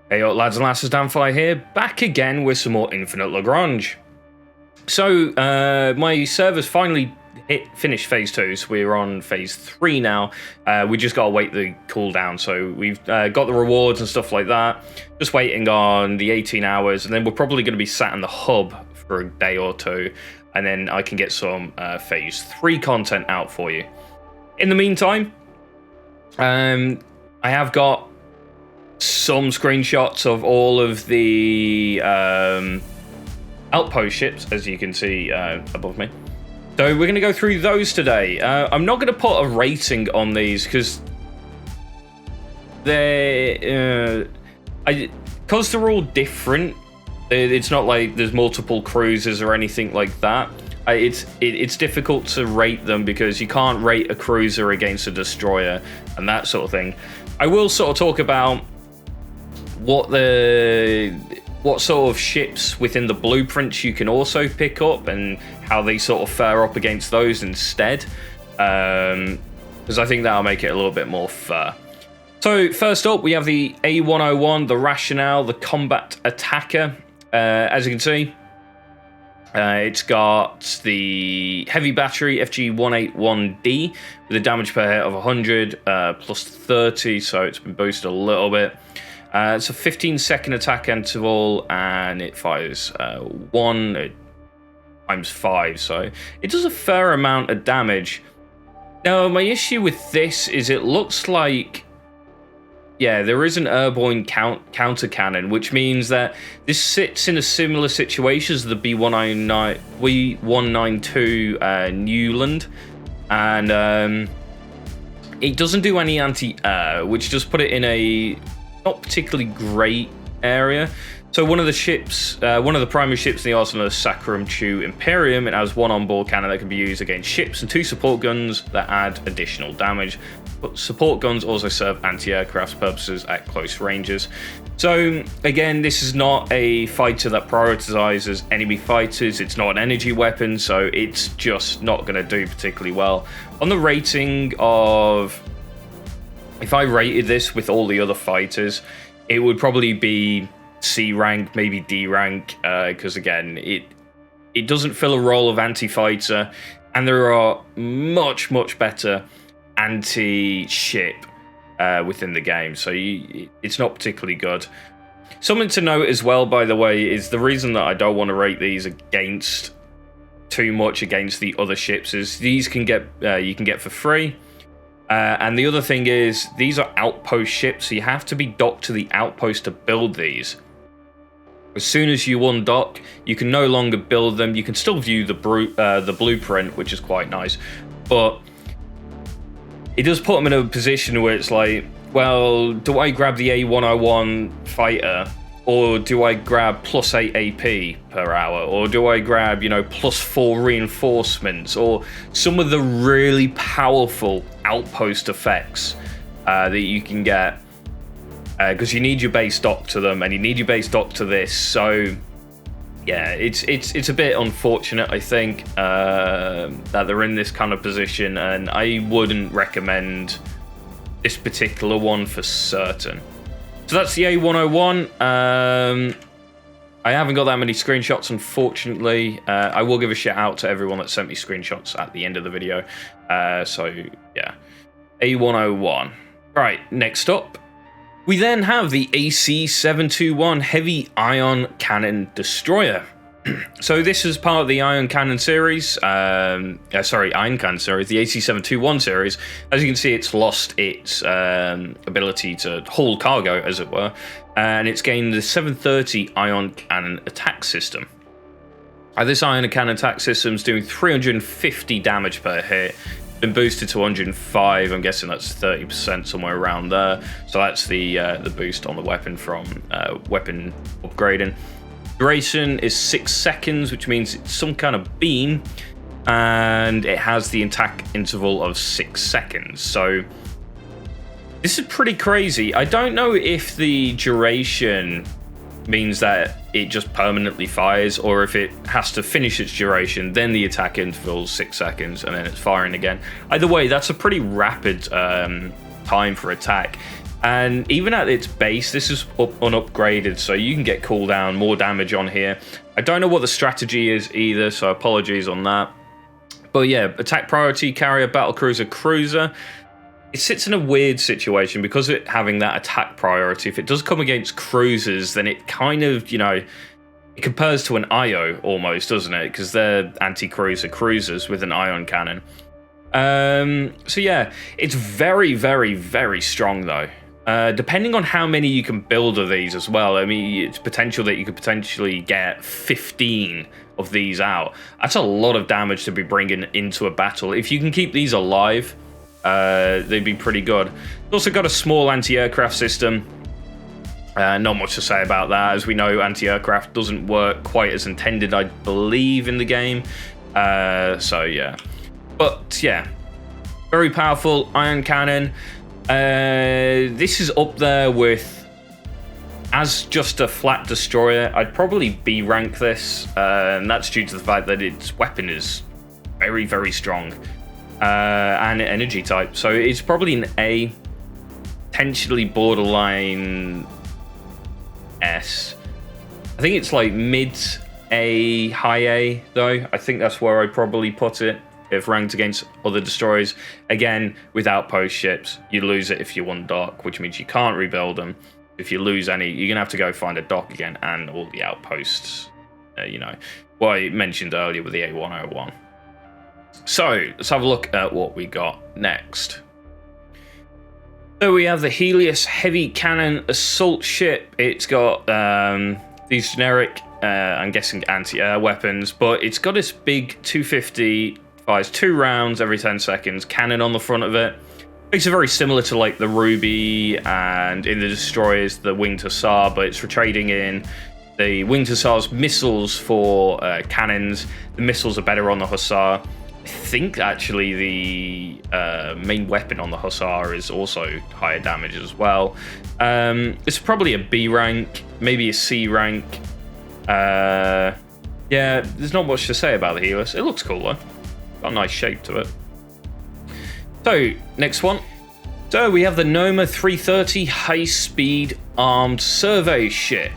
Hey up lads and lasses, Danfire here, back again with some more Infinite Lagrange. So, my server's finally finished phase 2, so we're on phase 3 now. We just gotta wait the cooldown, so we've got the rewards and stuff like that. Just waiting on the 18 hours, and then we're probably going to be sat in the hub for a day or two, and then I can get some phase 3 content out for you. In the meantime, I have got some screenshots of all of the outpost ships, as you can see above me. So we're going to go through those today. I'm not going to put a rating on these because they're all different. It's not like there's multiple cruisers or anything like that. It's difficult to rate them because you can't rate a cruiser against a destroyer and that sort of thing. I will sort of talk about what sort of ships within the blueprints you can also pick up and how they sort of fare up against those instead, because I think that'll make it a little bit more fair. So first up, we have the A101, the Rationale, the Combat Attacker. As you can see, it's got the heavy battery FG181D with a damage per hit of 100 plus 30, so it's been boosted a little bit. It's a 15-second attack interval, and it fires 1 times 5, so it does a fair amount of damage. Now, my issue with this is it looks like, yeah, there is an airborne counter cannon, which means that this sits in a similar situation as the B192 Newland, and it doesn't do any anti-air, which does put it in a not particularly great area. So one of the primary ships in the arsenal is Sacramento Imperium. It has 1 onboard cannon that can be used against ships and 2 support guns that add additional damage. But support guns also serve anti-aircraft purposes at close ranges. So again, this is not a fighter that prioritizes enemy fighters. It's not an energy weapon, so it's just not going to do particularly well. On the rating of, if I rated this with all the other fighters, it would probably be C rank, maybe D rank, because again, it doesn't fill a role of anti-fighter, and there are much better anti-ship within the game, so it's not particularly good. Something to note as well, by the way, is the reason that I don't want to rate these against too much against the other ships is these you can get for free. And the other thing is, these are outpost ships, so you have to be docked to the outpost to build these. As soon as you undock, you can no longer build them. You can still view the blueprint, which is quite nice, but it does put them in a position where it's like, well, do I grab the A101 fighter, or do I grab +8 AP per hour, or do I grab, +4 reinforcements, or some of the really powerful outpost effects that you can get, because you need your base docked to them, and you need your base docked to this. So yeah, it's a bit unfortunate, I think, that they're in this kind of position, and I wouldn't recommend this particular one for certain. So that's the A101. I haven't got that many screenshots, unfortunately. I will give a shout out to everyone that sent me screenshots at the end of the video. So yeah, A101. Right, next up, we then have the AC-721 Heavy Ion Cannon Destroyer. So this is part of the Ion Cannon series. Ion Cannon series, the AC-721 series. As you can see, it's lost its ability to haul cargo, as it were, and it's gained the 730 Ion Cannon attack system. This Ion Cannon attack system is doing 350 damage per hit. Been boosted to 105. I'm guessing that's 30%, somewhere around there. So that's the boost on the weapon from weapon upgrading. Duration is 6 seconds, which means it's some kind of beam, and it has the attack interval of 6 seconds. So this is pretty crazy. I don't know if the duration means that it just permanently fires, or if it has to finish its duration, then the attack interval is 6 seconds, and then it's firing again. Either way, that's a pretty rapid time for attack. And even at its base, this is unupgraded, so you can get cooldown, more damage on here. I don't know what the strategy is either, so apologies on that. But yeah, attack priority, carrier, battlecruiser, cruiser. It sits in a weird situation because it having that attack priority. If it does come against cruisers, then it kind of, you know, it compares to an IO almost, doesn't it? Because they're anti-cruiser cruisers with an ion cannon. So yeah, it's very, very, very strong though. Depending on how many you can build of these as well. I mean, it's potential that you could potentially get 15 of these out. That's a lot of damage to be bringing into a battle. If you can keep these alive, they'd be pretty good. It's also got a small anti-aircraft system. Not much to say about that. As we know, anti-aircraft doesn't work quite as intended, I believe, in the game. So yeah. But yeah, very powerful ion cannon. This is up there with, as just a flat destroyer, I'd probably B rank this, and that's due to the fact that its weapon is very, very strong, and energy type. So it's probably an A, potentially borderline S. I think it's like mid A, high A though. I think that's where I'd probably put it if ranked against other destroyers. Again, with outpost ships, you lose it if you one dock, which means you can't rebuild them. If you lose any, you're gonna have to go find a dock again, and all the outposts, you know, what I mentioned earlier with the A101. So let's have a look at what we got next. So we have the Helios heavy cannon assault ship. It's got these generic, I'm guessing anti-air weapons, but it's got this big 250, fires 2 rounds every 10 seconds, cannon on the front of it. Makes it very similar to like the Ruby and in the destroyers, the Winged Hussar, but it's retrading in the Winged Hussar's missiles for cannons. The missiles are better on the Hussar. I think actually the main weapon on the Hussar is also higher damage as well. It's probably a B rank, maybe a C rank. Yeah, there's not much to say about the Helios. It looks cool though. Got a nice shape to it. So, next one. So, we have the Noma 330 high-speed armed survey ship.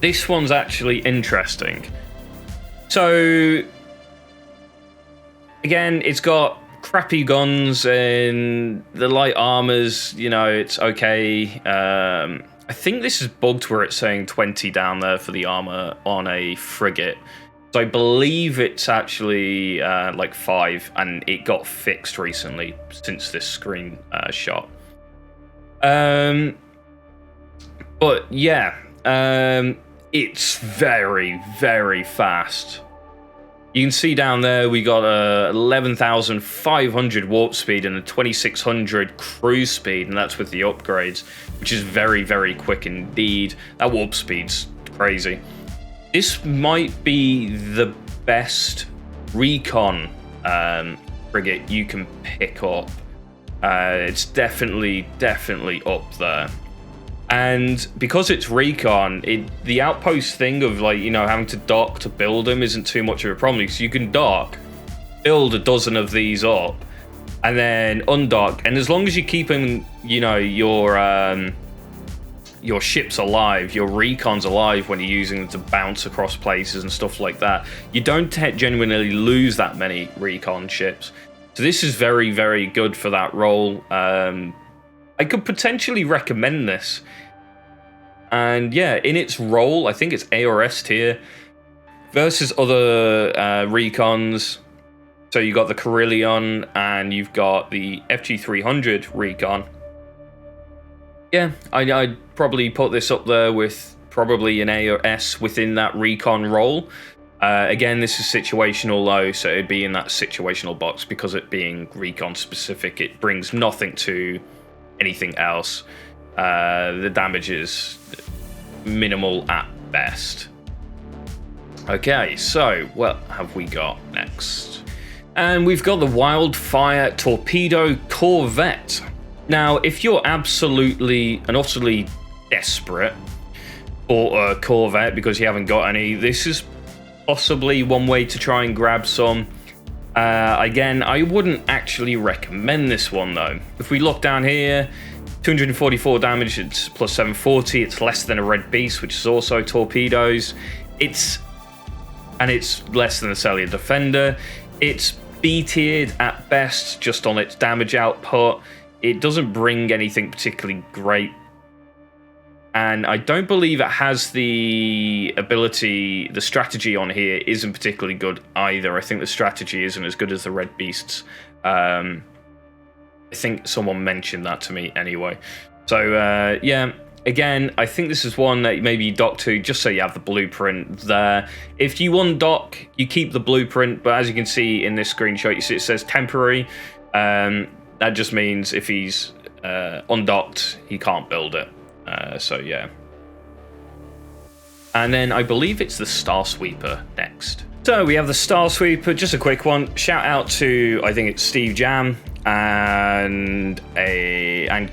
This one's actually interesting. So, again, it's got crappy guns and the light armors, you know, it's okay. I think this is bugged where it's saying 20 down there for the armor on a frigate. So I believe it's actually like 5, and it got fixed recently since this screen shot. But yeah, it's very, very fast. You can see down there we got a 11,500 warp speed and a 2,600 cruise speed, and that's with the upgrades, which is very, very quick indeed. That warp speed's crazy. This might be the best recon frigate you can pick up. It's definitely up there. And because it's recon, the outpost thing of like, you know, having to dock to build them isn't too much of a problem, because you can dock, build a dozen of these up, and then undock. And as long as you're keeping, you know, your ships alive, your recons alive when you're using them to bounce across places and stuff like that, you don't genuinely lose that many recon ships. So this is very, very good for that role. I could potentially recommend this. And yeah, in its role, I think it's A or S tier versus other recons. So you got the Carillion and you've got the FG300 recon. Yeah, I'd probably put this up there with probably an A or S within that recon role. Again, this is situational though, so it'd be in that situational box because it being recon specific. It brings nothing to anything else. The damage is minimal at best. Okay, so what have we got next? And we've got the Wildfire Torpedo Corvette. Now, if you're absolutely and utterly desperate for a Corvette because you haven't got any, this is possibly one way to try and grab some. Again, I wouldn't actually recommend this one though. If we look down here, 244 damage, it's plus 740. It's less than a red beast, which is also torpedoes. It's less than a cellular defender. It's B tiered at best, just on its damage output. It doesn't bring anything particularly great. And I don't believe it has the ability, the strategy on here isn't particularly good either. I think the strategy isn't as good as the red beasts. I think someone mentioned that to me anyway. So, yeah, again, I think this is one that maybe you dock to just so you have the blueprint there. If you undock, you keep the blueprint, but as you can see in this screenshot, you see it says temporary. That just means if he's undocked, he can't build it. So, yeah. And then I believe it's the Star Sweeper next. So we have the Star Sweeper, just a quick one. Shout out to, I think it's Steve Jam and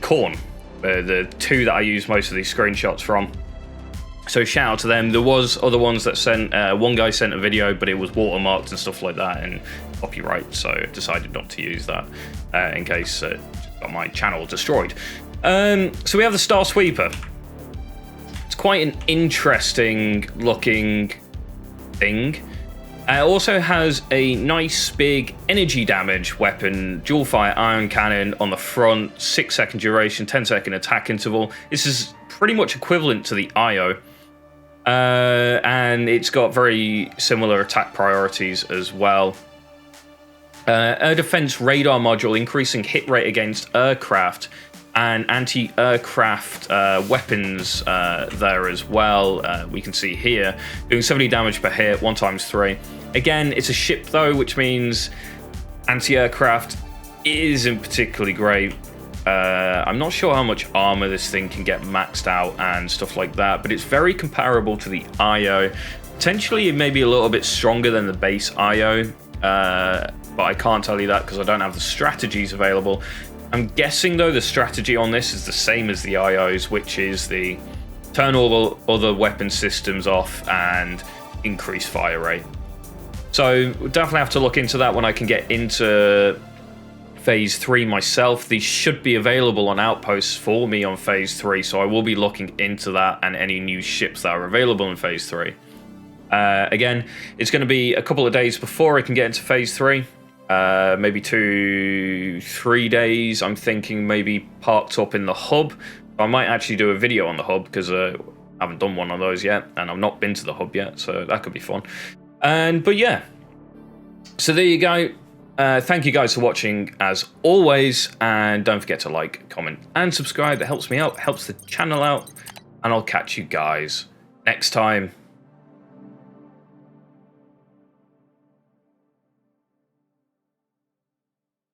Korn, the two that I use most of these screenshots from. So shout out to them. There was other ones that sent, one guy sent a video, but it was watermarked and stuff like that and copyright, so I decided not to use that in case it got my channel destroyed. So we have the Star Sweeper. It's quite an interesting looking thing. It also has a nice big energy damage weapon, dual fire iron cannon on the front, 6-second duration, 10-second attack interval. This is pretty much equivalent to the IO. And it's got very similar attack priorities as well. Air defense radar module, increasing hit rate against aircraft and anti-aircraft weapons there as well. We can see here, doing 70 damage per hit, 1 times 3. Again, it's a ship though, which means anti-aircraft isn't particularly great. I'm not sure how much armor this thing can get maxed out and stuff like that, but it's very comparable to the IO. Potentially it may be a little bit stronger than the base IO, but I can't tell you that because I don't have the strategies available. I'm guessing though the strategy on this is the same as the IOs, which is the turn all the other weapon systems off and increase fire rate. So we'll definitely have to look into that when I can get into Phase 3 myself. These should be available on outposts for me on Phase 3, so I will be looking into that and any new ships that are available in Phase 3. Again, it's going to be a couple of days before I can get into Phase 3. Maybe 2-3 days, I'm thinking, maybe parked up in the hub. I might actually do a video on the hub because I haven't done one of those yet, and I've not been to the hub yet, so that could be fun. But yeah, so there you go. Thank you guys for watching as always, and don't forget to like, comment, and subscribe. That helps me out, helps the channel out, and I'll catch you guys next time.